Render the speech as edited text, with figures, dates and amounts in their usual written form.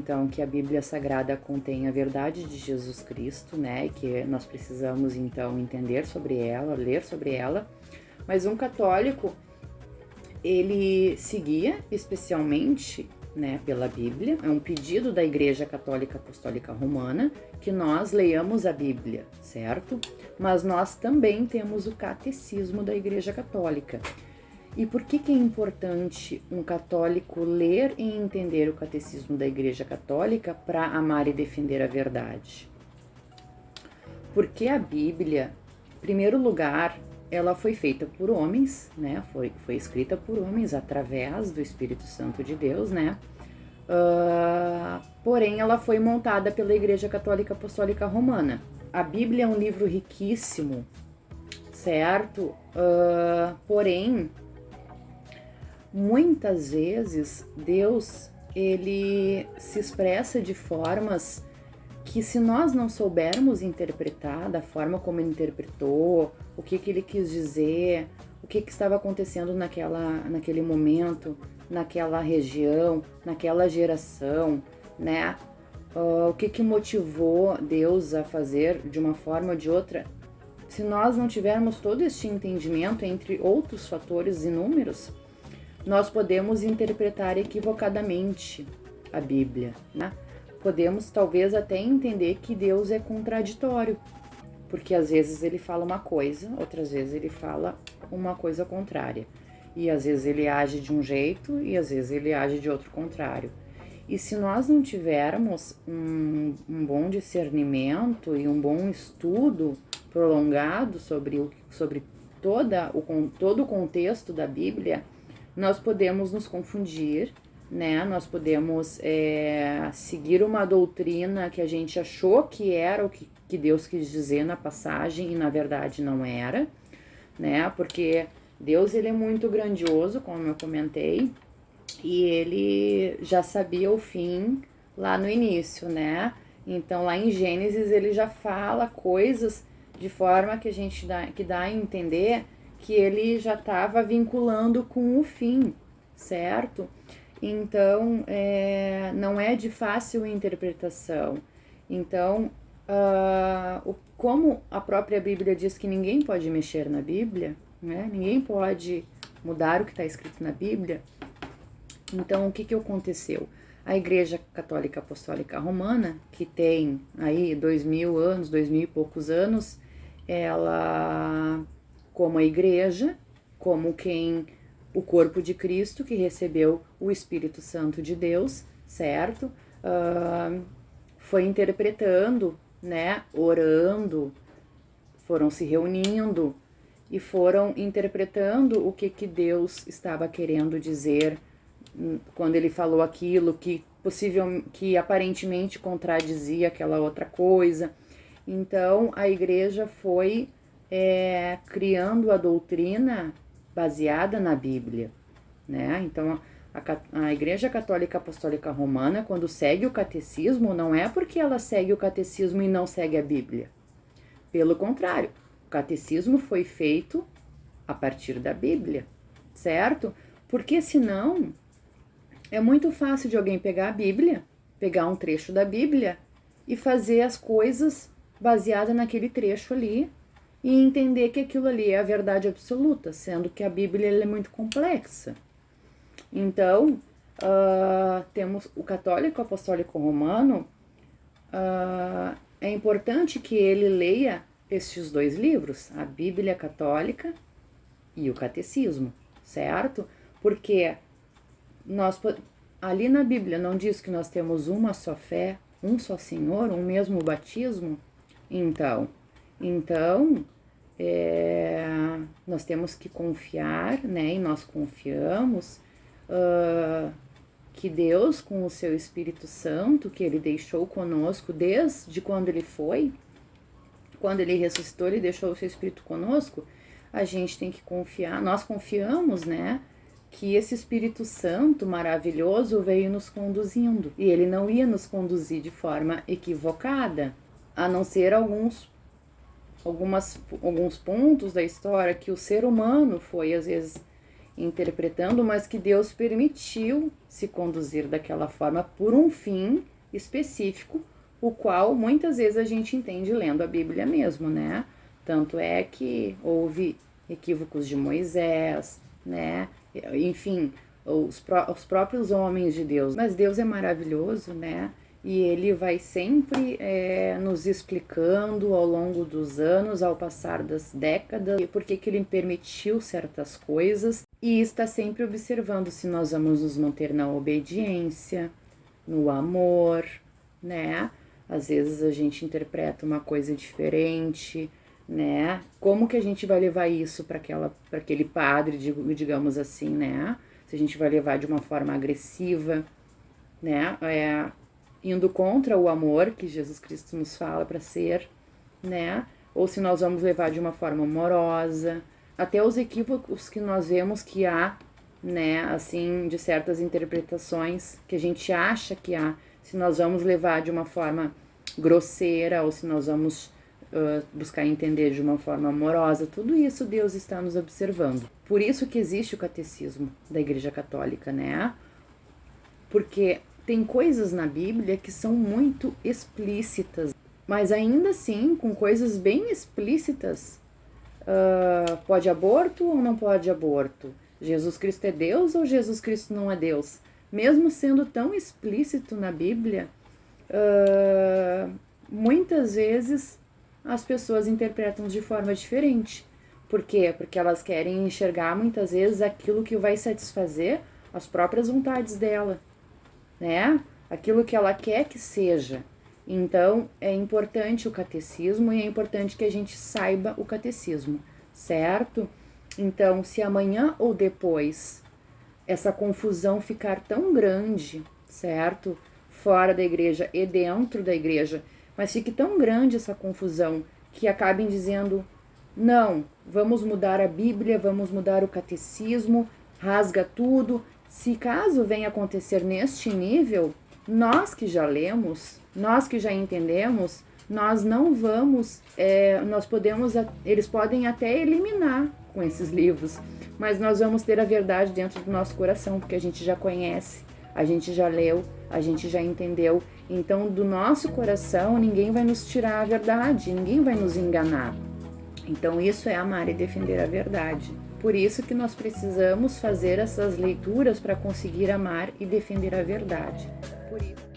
então que a Bíblia Sagrada contém a verdade de Jesus Cristo, né, e que nós precisamos então entender sobre ela, ler sobre ela. Mas um católico, ele seguia especialmente, né, pela Bíblia. É um pedido da Igreja Católica Apostólica Romana que nós leiamos a Bíblia, certo? Mas nós também temos o catecismo da Igreja Católica. E por que é importante um católico ler e entender o catecismo da Igreja Católica para amar e defender a verdade? Porque a Bíblia, em primeiro lugar, ela foi feita por homens, né? Foi escrita por homens através do Espírito Santo de Deus, né? Porém, ela foi montada pela Igreja Católica Apostólica Romana. A Bíblia é um livro riquíssimo, certo? Porém, muitas vezes Deus, ele se expressa de formas que, se nós não soubermos interpretar da forma como ele interpretou, o que ele quis dizer, o que estava acontecendo naquele momento, naquela região, naquela geração, né? O que motivou Deus a fazer de uma forma ou de outra. Se nós não tivermos todo este entendimento, entre outros fatores inúmeros, nós podemos interpretar equivocadamente a Bíblia, né? Podemos talvez até entender que Deus é contraditório, porque às vezes ele fala uma coisa, outras vezes ele fala uma coisa contrária. E às vezes ele age de um jeito e às vezes ele age de outro contrário. E se nós não tivermos um bom discernimento e um bom estudo prolongado sobre todo o contexto da Bíblia, nós podemos nos confundir, né? Nós podemos seguir uma doutrina que a gente achou que era o que Deus quis dizer na passagem e na verdade não era, né? Porque Deus, ele é muito grandioso, como eu comentei, e ele já sabia o fim lá no início, né? Então lá em Gênesis ele já fala coisas de forma que dá a entender que ele já estava vinculando com o fim, certo? Então, não é de fácil interpretação. Então, como a própria Bíblia diz que ninguém pode mexer na Bíblia, né? Ninguém pode mudar o que está escrito na Bíblia. Então, o que aconteceu? A Igreja Católica Apostólica Romana, que tem aí 2000 anos, 2000 e poucos anos, ela, como a igreja, como o corpo de Cristo que recebeu o Espírito Santo de Deus, certo? Foi interpretando, né? Orando, foram se reunindo e foram interpretando o que Deus estava querendo dizer quando ele falou aquilo que aparentemente contradizia aquela outra coisa. Então a igreja foi criando a doutrina baseada na Bíblia, né? Então a Igreja Católica Apostólica Romana, quando segue o catecismo, não é porque ela segue o catecismo e não segue a Bíblia. Pelo contrário, o catecismo foi feito a partir da Bíblia, certo? Porque senão é muito fácil de alguém pegar a Bíblia, pegar um trecho da Bíblia e fazer as coisas baseadas naquele trecho ali e entender que aquilo ali é a verdade absoluta, sendo que a Bíblia é muito complexa. Então, temos o católico apostólico romano, é importante que ele leia estes dois livros, a Bíblia Católica e o Catecismo, certo? Porque ali na Bíblia não diz que nós temos uma só fé, um só Senhor, um mesmo batismo? Então, nós temos que confiar, né? E nós confiamos que Deus, com o seu Espírito Santo, que ele deixou conosco desde quando ele ressuscitou, ele deixou o seu Espírito conosco. A gente tem que confiar, nós confiamos, né? Que esse Espírito Santo maravilhoso veio nos conduzindo. E ele não ia nos conduzir de forma equivocada, a não ser alguns pontos da história que o ser humano foi, às vezes, interpretando, mas que Deus permitiu se conduzir daquela forma por um fim específico, o qual muitas vezes a gente entende lendo a Bíblia mesmo, né? Tanto é que houve equívocos de Moisés, né? Enfim, os próprios homens de Deus. Mas Deus é maravilhoso, né? E Ele vai sempre nos explicando ao longo dos anos, ao passar das décadas, por que Ele permitiu certas coisas e está sempre observando se nós vamos nos manter na obediência, no amor, né? Às vezes a gente interpreta uma coisa diferente, né? Como que a gente vai levar isso para aquele padre, digamos assim, né? Se a gente vai levar de uma forma agressiva, né? Indo contra o amor que Jesus Cristo nos fala para ser, né? Ou se nós vamos levar de uma forma amorosa, até os equívocos que nós vemos que há, né? Assim, de certas interpretações que a gente acha que há, se nós vamos levar de uma forma grosseira ou se nós vamos buscar entender de uma forma amorosa, tudo isso Deus está nos observando. Por isso que existe o catecismo da Igreja Católica, né? Porque tem coisas na Bíblia que são muito explícitas, mas ainda assim, com coisas bem explícitas, pode aborto ou não pode aborto? Jesus Cristo é Deus ou Jesus Cristo não é Deus? Mesmo sendo tão explícito na Bíblia, muitas vezes as pessoas interpretam de forma diferente. Por quê? Porque elas querem enxergar muitas vezes aquilo que vai satisfazer as próprias vontades dela, né? Aquilo que ela quer que seja. Então, é importante o catecismo e é importante que a gente saiba o catecismo, certo? Então, se amanhã ou depois essa confusão ficar tão grande, certo? Fora da igreja e dentro da igreja, mas fique tão grande essa confusão que acabem dizendo, não, vamos mudar a Bíblia, vamos mudar o catecismo, rasga tudo. Se caso venha acontecer neste nível, nós que já lemos, nós que já entendemos, nós não vamos, eles podem até eliminar com esses livros, mas nós vamos ter a verdade dentro do nosso coração, porque a gente já conhece, a gente já leu, a gente já entendeu. Então, do nosso coração, ninguém vai nos tirar a verdade, ninguém vai nos enganar. Então, isso é amar e defender a verdade. Por isso que nós precisamos fazer essas leituras para conseguir amar e defender a verdade. Por isso.